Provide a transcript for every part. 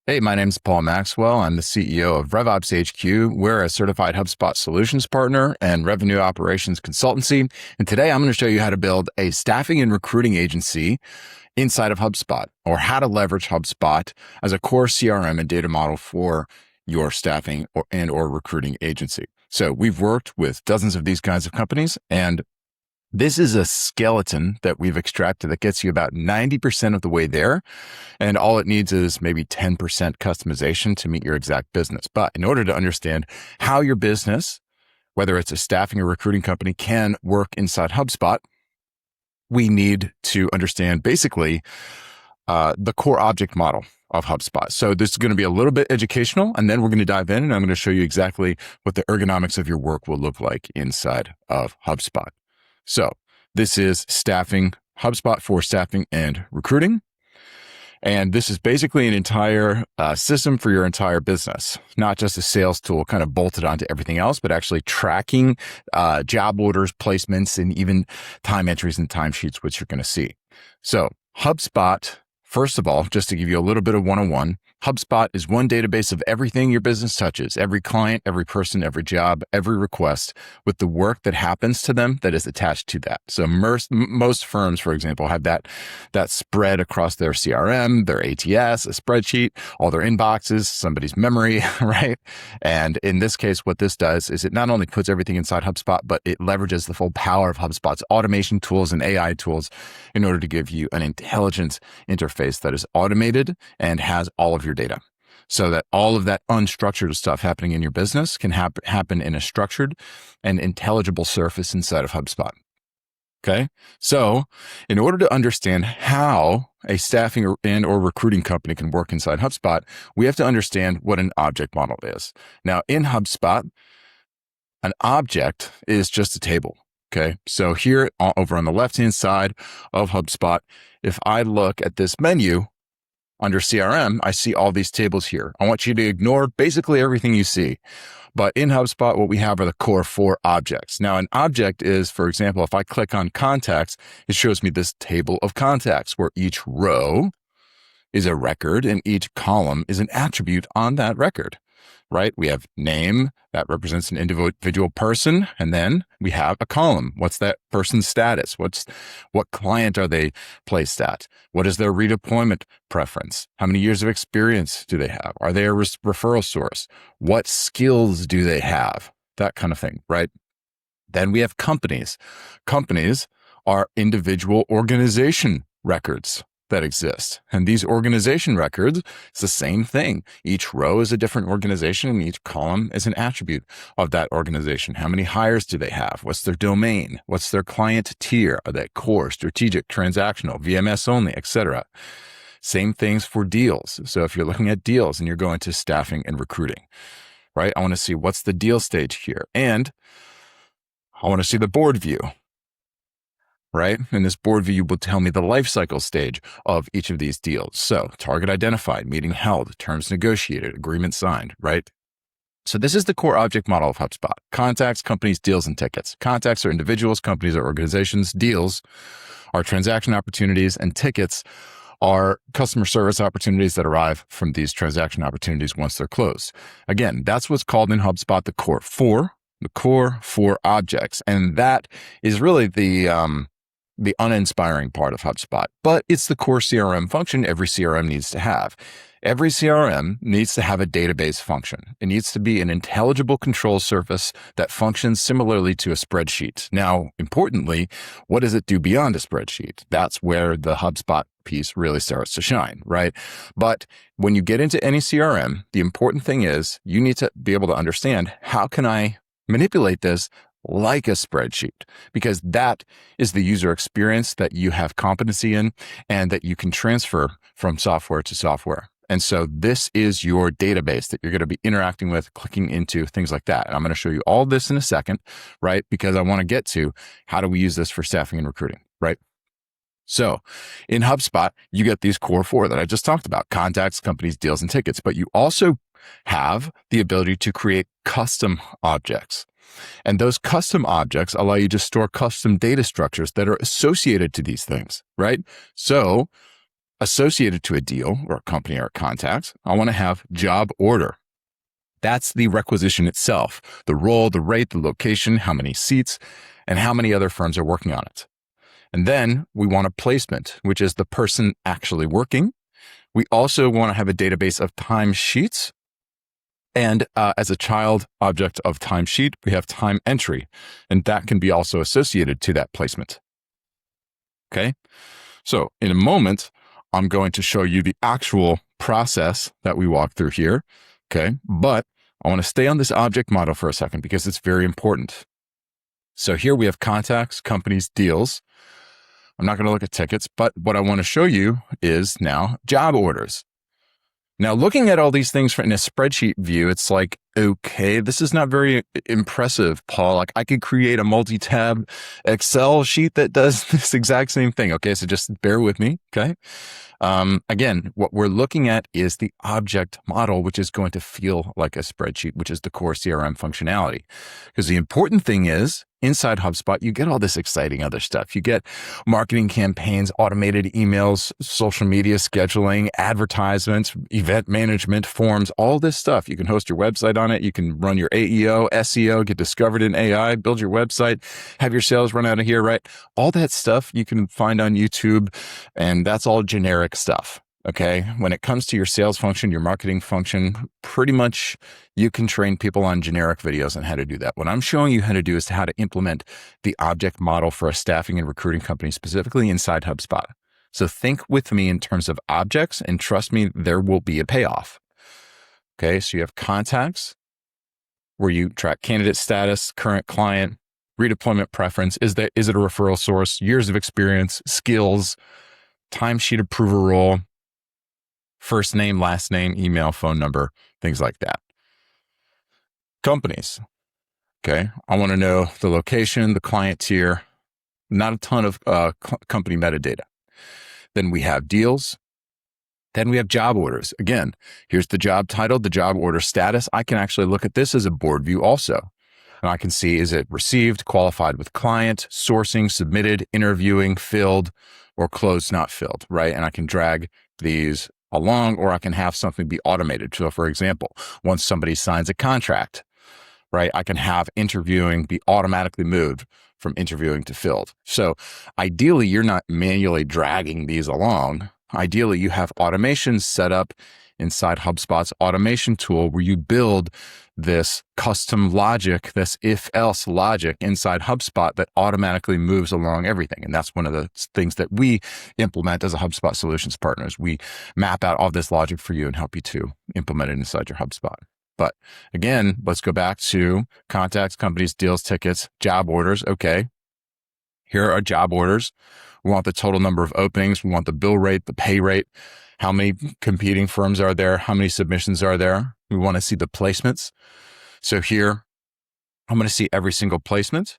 Hey, my name's Paul Maxwell. I'm the CEO of RevOps HQ. We're a certified HubSpot solutions partner and revenue operations consultancy. And today I'm going to show you how to build a staffing and recruiting agency inside of HubSpot, or how to leverage HubSpot as a core CRM and data model for your staffing or recruiting agency. So we've worked with dozens of these kinds of companies, and this is a skeleton that we've extracted that gets you about 90% of the way there. And all it needs is maybe 10% customization to meet your exact business. But in order to understand how your business, whether it's a staffing or recruiting company, can work inside HubSpot, we need to understand basically the core object model of HubSpot. So this is going to be a little bit educational, and then we're going to dive in and I'm going to show you exactly what the ergonomics of your work will look like inside of HubSpot. So this is staffing, HubSpot for staffing and recruiting. And this is basically an entire system for your entire business, not just a sales tool kind of bolted onto everything else, but actually tracking job orders, placements, and even time entries and timesheets, which you're going to see. So HubSpot, first of all, just to give you a little bit of 101, HubSpot is one database of everything your business touches, every client, every person, every job, every request, with the work that happens to them that is attached to that. So most firms, for example, have that spread across their CRM, their ATS, a spreadsheet, all their inboxes, somebody's memory, right? And in this case, what this does is it not only puts everything inside HubSpot, but it leverages the full power of HubSpot's automation tools and AI tools in order to give you an intelligent interface that is automated and has all of your data, so that all of that unstructured stuff happening in your business can happen in a structured and intelligible surface inside of HubSpot. Okay. So in order to understand how a staffing or recruiting company can work inside HubSpot, we have to understand what an object model is. Now in HubSpot, an object is just a table. Okay. So here over on the left-hand side of HubSpot, if I look at this menu, under CRM, I see all these tables here. I want you to ignore basically everything you see. But in HubSpot, what we have are the core 4 objects. Now, an object is, for example, if I click on contacts, it shows me this table of contacts where each row is a record and each column is an attribute on that record, right? We have name, that represents an individual person, and then we have a column. What's that person's status? What client are they placed at? What is their redeployment preference? How many years of experience do they have? Are they a referral source? What skills do they have? That kind of thing, right? Then we have companies. Companies are individual organization records that exist. And these organization records, it's the same thing. Each row is a different organization and each column is an attribute of that organization. How many hires do they have? What's their domain? What's their client tier? Are they core, strategic, transactional, VMS only, etc.? Same things for deals. So if you're looking at deals and you're going to staffing and recruiting, right? I want to see what's the deal stage here. And I want to see the board view. Right? And this board view will tell me the life cycle stage of each of these deals. So target identified, meeting held, terms negotiated, agreement signed, right? So this is the core object model of HubSpot. Contacts, companies, deals, and tickets. Contacts are individuals, companies are organizations, deals are transaction opportunities, and tickets are customer service opportunities that arrive from these transaction opportunities once they're closed. Again, that's what's called in HubSpot the core 4 objects. And that is really the uninspiring part of HubSpot, but it's the core CRM function every CRM needs to have. Every CRM needs to have a database function. It needs to be an intelligible control surface that functions similarly to a spreadsheet. Now, importantly, what does it do beyond a spreadsheet? That's where the HubSpot piece really starts to shine, right? But when you get into any CRM, the important thing is you need to be able to understand, how can I manipulate this like a spreadsheet? Because that is the user experience that you have competency in and that you can transfer from software to software. And so this is your database that you're going to be interacting with, clicking into, things like that. And I'm going to show you all this in a second, right? Because I want to get to how do we use this for staffing and recruiting, right? So in HubSpot, you get these core 4 that I just talked about: contacts, companies, deals, and tickets. But you also have the ability to create custom objects. And those custom objects allow you to store custom data structures that are associated to these things, right? So associated to a deal or a company or a contact, I want to have job order. That's the requisition itself, the role, the rate, the location, how many seats, and how many other firms are working on it. And then we want a placement, which is the person actually working. We also want to have a database of timesheets. And as a child object of timesheet, we have time entry, and that can be also associated to that placement. Okay. So in a moment, I'm going to show you the actual process that we walk through here. Okay. But I want to stay on this object model for a second because it's very important. So here we have contacts, companies, deals. I'm not going to look at tickets, but what I want to show you is now job orders. Now, looking at all these things in a spreadsheet view, it's like, okay, this is not very impressive, Paul. Like, I could create a multi-tab Excel sheet that does this exact same thing. Okay, so just bear with me, okay? Again, what we're looking at is the object model, which is going to feel like a spreadsheet, which is the core CRM functionality. Because the important thing is, inside HubSpot, you get all this exciting other stuff. You get marketing campaigns, automated emails, social media scheduling, advertisements, event management, forms, all this stuff. You can host your website on it. You can run your AEO, SEO, get discovered in AI, build your website, have your sales run out of here, right? All that stuff you can find on YouTube, and that's all generic stuff. Okay. When it comes to your sales function, your marketing function, pretty much you can train people on generic videos on how to do that. What I'm showing you how to do is how to implement the object model for a staffing and recruiting company, specifically inside HubSpot. So think with me in terms of objects, and trust me, there will be a payoff. Okay. So you have contacts where you track candidate status, current client, redeployment preference. Is it a referral source, years of experience, skills, timesheet approval role, first name, last name, email, phone number, things like that. Companies. Okay. I want to know the location, the client tier, not a ton of company metadata. Then we have deals. Then we have job orders. Again, here's the job title, the job order status. I can actually look at this as a board view also. And I can see, is it received, qualified with client, sourcing, submitted, interviewing, filled, or closed, not filled, right? And I can drag these along, or I can have something be automated. So for example, once somebody signs a contract, right, I can have interviewing be automatically moved from interviewing to filled. So ideally, you're not manually dragging these along. Ideally, you have automations set up inside HubSpot's automation tool where you build this custom logic, this if-else logic inside HubSpot that automatically moves along everything. And that's one of the things that we implement as a HubSpot solutions partners. We map out all this logic for you and help you to implement it inside your HubSpot. But again, let's go back to contacts, companies, deals, tickets, job orders. Okay, here are job orders. We want the total number of openings. We want the bill rate, the pay rate. How many competing firms are there? How many submissions are there? We want to see the placements. So here, I'm going to see every single placement,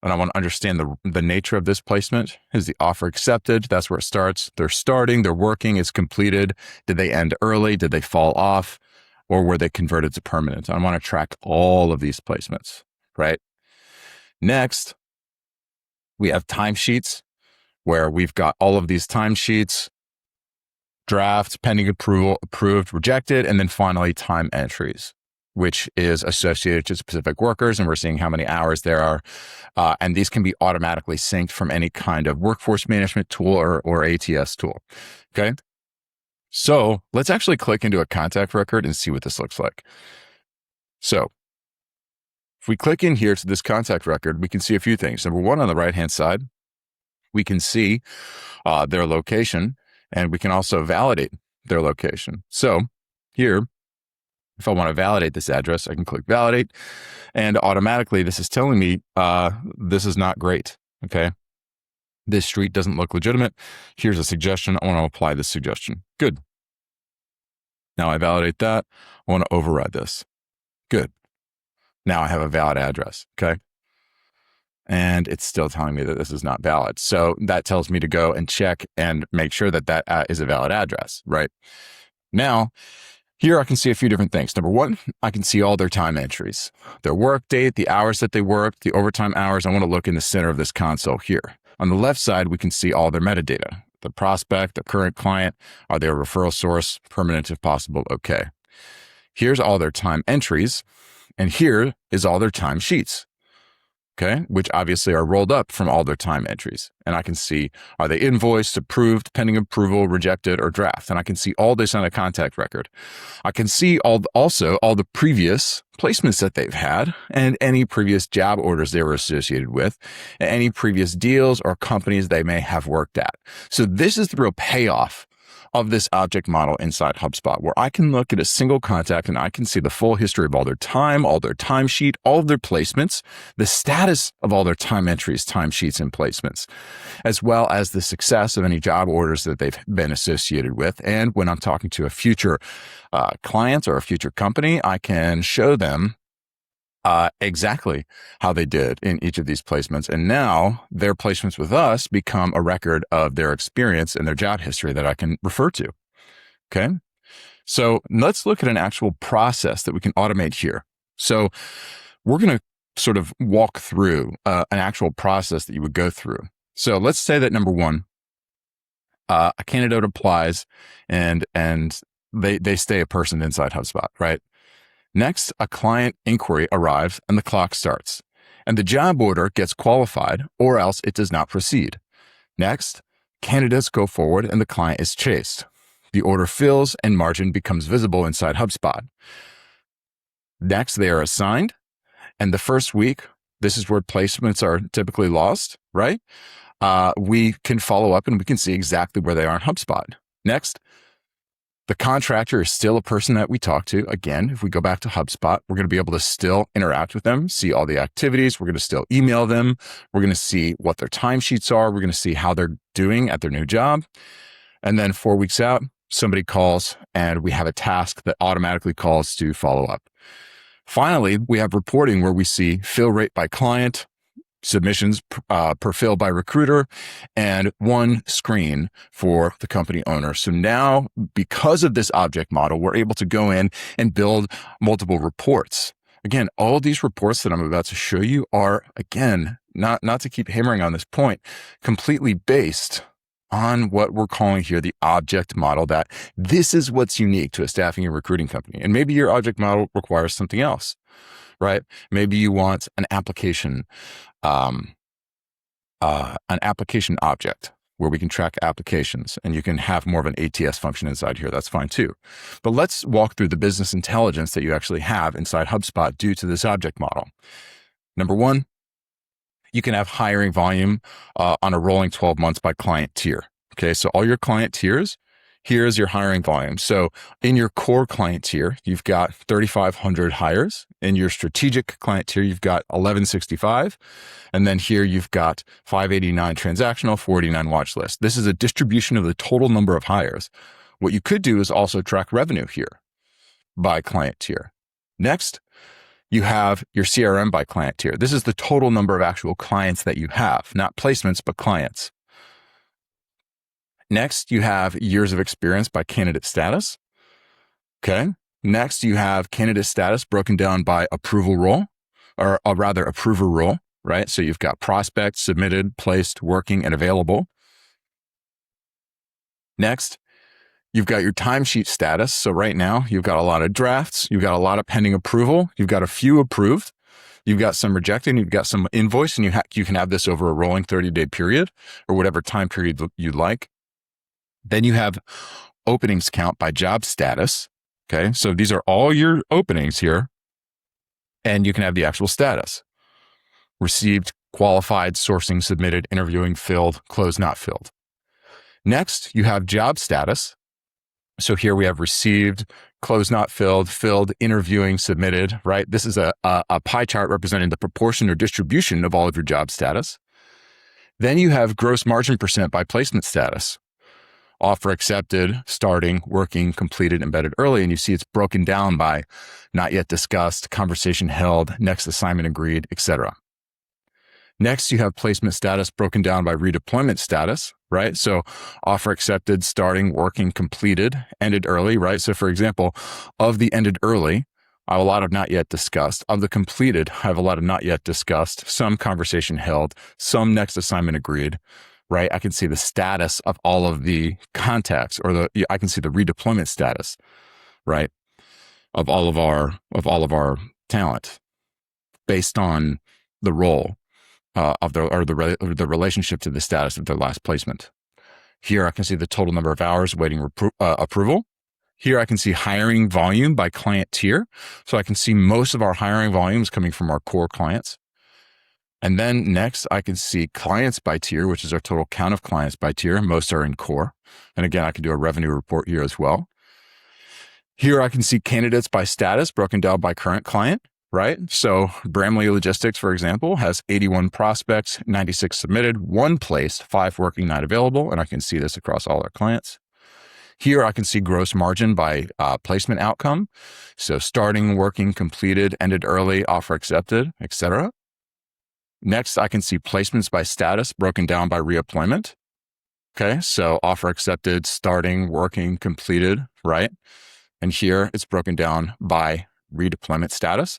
and I want to understand the nature of this placement. Is the offer accepted? That's where it starts. They're starting, they're working, it's completed. Did they end early? Did they fall off? Or were they converted to permanent? I want to track all of these placements, right? Next, we have timesheets, where we've got all of these timesheets, draft, pending approval, approved, rejected, and then finally time entries, which is associated to specific workers, and we're seeing how many hours there are. And these can be automatically synced from any kind of workforce management tool or ATS tool, okay? So let's actually click into a contact record and see what this looks like. So if we click in here to this contact record, we can see a few things. Number one, on the right-hand side, we can see their location, and we can also validate their location. So here, if I want to validate this address, I can click validate, and automatically this is telling me this is not great, okay? This street doesn't look legitimate. Here's a suggestion. I want to apply this suggestion. Good. Now I validate that. I want to override this. Good. Now I have a valid address, okay? And it's still telling me that this is not valid. So that tells me to go and check and make sure that that is a valid address, right? Now, here I can see a few different things. Number one, I can see all their time entries, their work date, the hours that they worked, the overtime hours. I want to look in the center of this console here. On the left side, we can see all their metadata. The prospect, the current client, are they a referral source, permanent if possible? Okay. Here's all their time entries, and here is all their time sheets. Okay, which obviously are rolled up from all their time entries. And I can see, are they invoiced, approved, pending approval, rejected, or draft? And I can see all this on a contact record. I can see also all the previous placements that they've had and any previous job orders they were associated with, and any previous deals or companies they may have worked at. So this is the real payoff of this object model inside HubSpot, where I can look at a single contact and I can see the full history of all their time, all their timesheet, all of their placements, the status of all their time entries, timesheets, and placements, as well as the success of any job orders that they've been associated with. And when I'm talking to a future client or a future company, I can show them exactly how they did in each of these placements. And now their placements with us become a record of their experience and their job history that I can refer to. Okay. So let's look at an actual process that we can automate here. So we're going to sort of walk through an actual process that you would go through. So let's say that number one, a candidate applies and they stay a person inside HubSpot, right? Next, a client inquiry arrives and the clock starts, and the job order gets qualified or else it does not proceed. Next, candidates go forward and the client is chased. The order fills and margin becomes visible inside HubSpot. Next, they are assigned, and the first week, this is where placements are typically lost, right? We can follow up and we can see exactly where they are in HubSpot. Next, the contractor is still a person that we talk to. Again, if we go back to HubSpot, we're going to be able to still interact with them, see all the activities. We're going to still email them. We're going to see what their timesheets are. We're going to see how they're doing at their new job. And then 4 weeks out, somebody calls and we have a task that automatically calls to follow up. Finally, we have reporting where we see fill rate by client, submissions per fill by recruiter, and one screen for the company owner. So now, because of this object model, we're able to go in and build multiple reports. Again, all these reports that I'm about to show you are, again, not to keep hammering on this point, completely based on what we're calling here the object model, that this is what's unique to a staffing and recruiting company. And maybe your object model requires something else, right? Maybe you want an application object where we can track applications and you can have more of an ATS function inside here. That's fine too. But let's walk through the business intelligence that you actually have inside HubSpot due to this object model. Number one, you can have hiring volume on a rolling 12 months by client tier. Okay, so all your client tiers, here's your hiring volume. So in your core client tier, you've got 3,500 hires. In your strategic client tier, you've got 1,165. And then here you've got 589 transactional, 489 watch list. This is a distribution of the total number of hires. What you could do is also track revenue here by client tier. Next, you have your CRM by client tier. This is the total number of actual clients that you have, not placements, but clients. Next, you have years of experience by candidate status. Okay. Next, you have candidate status broken down by approval role, or rather approver role, right? So you've got prospect, submitted, placed, working, and available. Next, you've got your timesheet status. So right now, you've got a lot of drafts. You've got a lot of pending approval. You've got a few approved. You've got some rejected. You've got some invoice, and you can have this over a rolling 30-day period or whatever time period you'd like. Then you have openings count by job status. Okay. So these are all your openings here. And you can have the actual status: received, qualified, sourcing, submitted, interviewing, filled, closed, not filled. Next, you have job status. So here we have received, closed, not filled, filled, interviewing, submitted, right? This is a pie chart representing the proportion or distribution of all of your job status. Then you have gross margin percent by placement status: offer accepted, starting, working, completed, embedded early. And you see it's broken down by not yet discussed, conversation held, next assignment agreed, etc. Next, you have placement status broken down by redeployment status, right? So offer accepted, starting, working, completed, ended early, right? So for example, of the ended early, I have a lot of not yet discussed. Of the completed, I have a lot of not yet discussed, some conversation held, some next assignment agreed, right? I can see the status of all of the contacts, or I can see the redeployment status, right? Of all of our talent based on the role of the relationship to the status of their last placement. Here I can see the total number of hours waiting approval. Here I can see hiring volume by client tier. So I can see most of our hiring volumes coming from our core clients. And then next I can see clients by tier, which is our total count of clients by tier. Most are in core. And again, I can do a revenue report here as well. Here I can see candidates by status broken down by current client, right? So Bramley Logistics, for example, has 81 prospects, 96 submitted, 1 placed, 5 working, not available. And I can see this across all our clients. Here I can see gross margin by placement outcome. So starting, working, completed, ended early, offer accepted, etc. Next, I can see placements by status broken down by redeployment. Okay, so offer accepted, starting, working, completed, right? And here it's broken down by redeployment status.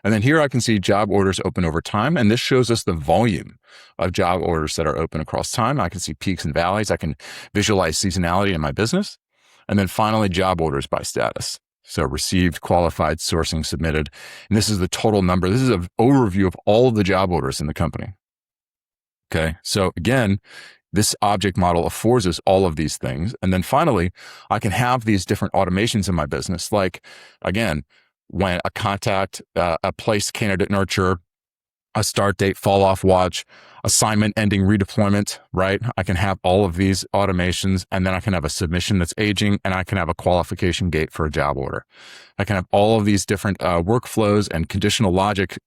And then here I can see job orders open over time. And this shows us the volume of job orders that are open across time. I can see peaks and valleys. I can visualize seasonality in my business. And then finally, job orders by status. So received, qualified, sourcing, submitted. And this is the total number. This is an overview of all of the job orders in the company. Okay. So again, this object model affords us all of these things. And then finally, I can have these different automations in my business. Like, again, when a contact, a place candidate nurture, a start date, fall off watch, assignment ending, redeployment, right? I can have all of these automations, and then I can have a submission that's aging, and I can have a qualification gate for a job order. I can have all of these different workflows and conditional logic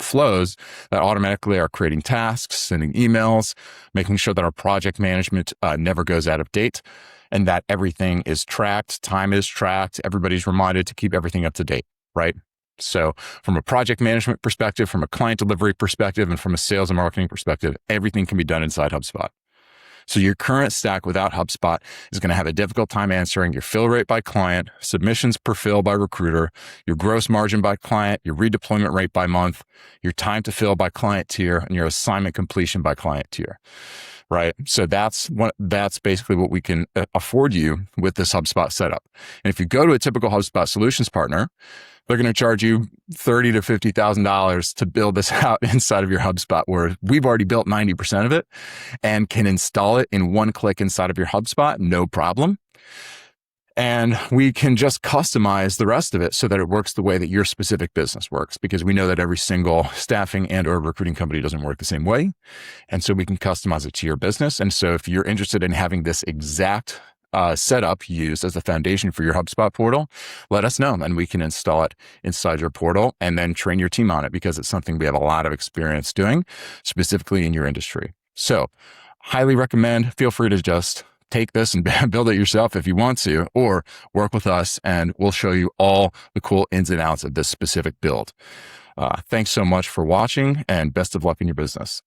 flows that automatically are creating tasks, sending emails, making sure that our project management never goes out of date, and that everything is tracked, time is tracked, everybody's reminded to keep everything up to date, right? So from a project management perspective, from a client delivery perspective, and from a sales and marketing perspective, everything can be done inside HubSpot. So your current stack without HubSpot is going to have a difficult time answering your fill rate by client, submissions per fill by recruiter, your gross margin by client, your redeployment rate by month, your time to fill by client tier, and your assignment completion by client tier. Right. So that's basically what we can afford you with this HubSpot setup. And if you go to a typical HubSpot solutions partner, they're going to charge you $30,000 to $50,000 to build this out inside of your HubSpot, where we've already built 90% of it and can install it in one click inside of your HubSpot, no problem. And we can just customize the rest of it so that it works the way that your specific business works, because we know that every single staffing and or recruiting company doesn't work the same way. And so we can customize it to your business. And so if you're interested in having this exact setup used as the foundation for your HubSpot portal, let us know, and we can install it inside your portal and then train your team on it, because it's something we have a lot of experience doing, specifically in your industry. So highly recommend, feel free to just take this and build it yourself if you want to, or work with us and we'll show you all the cool ins and outs of this specific build. Thanks so much for watching, and best of luck in your business.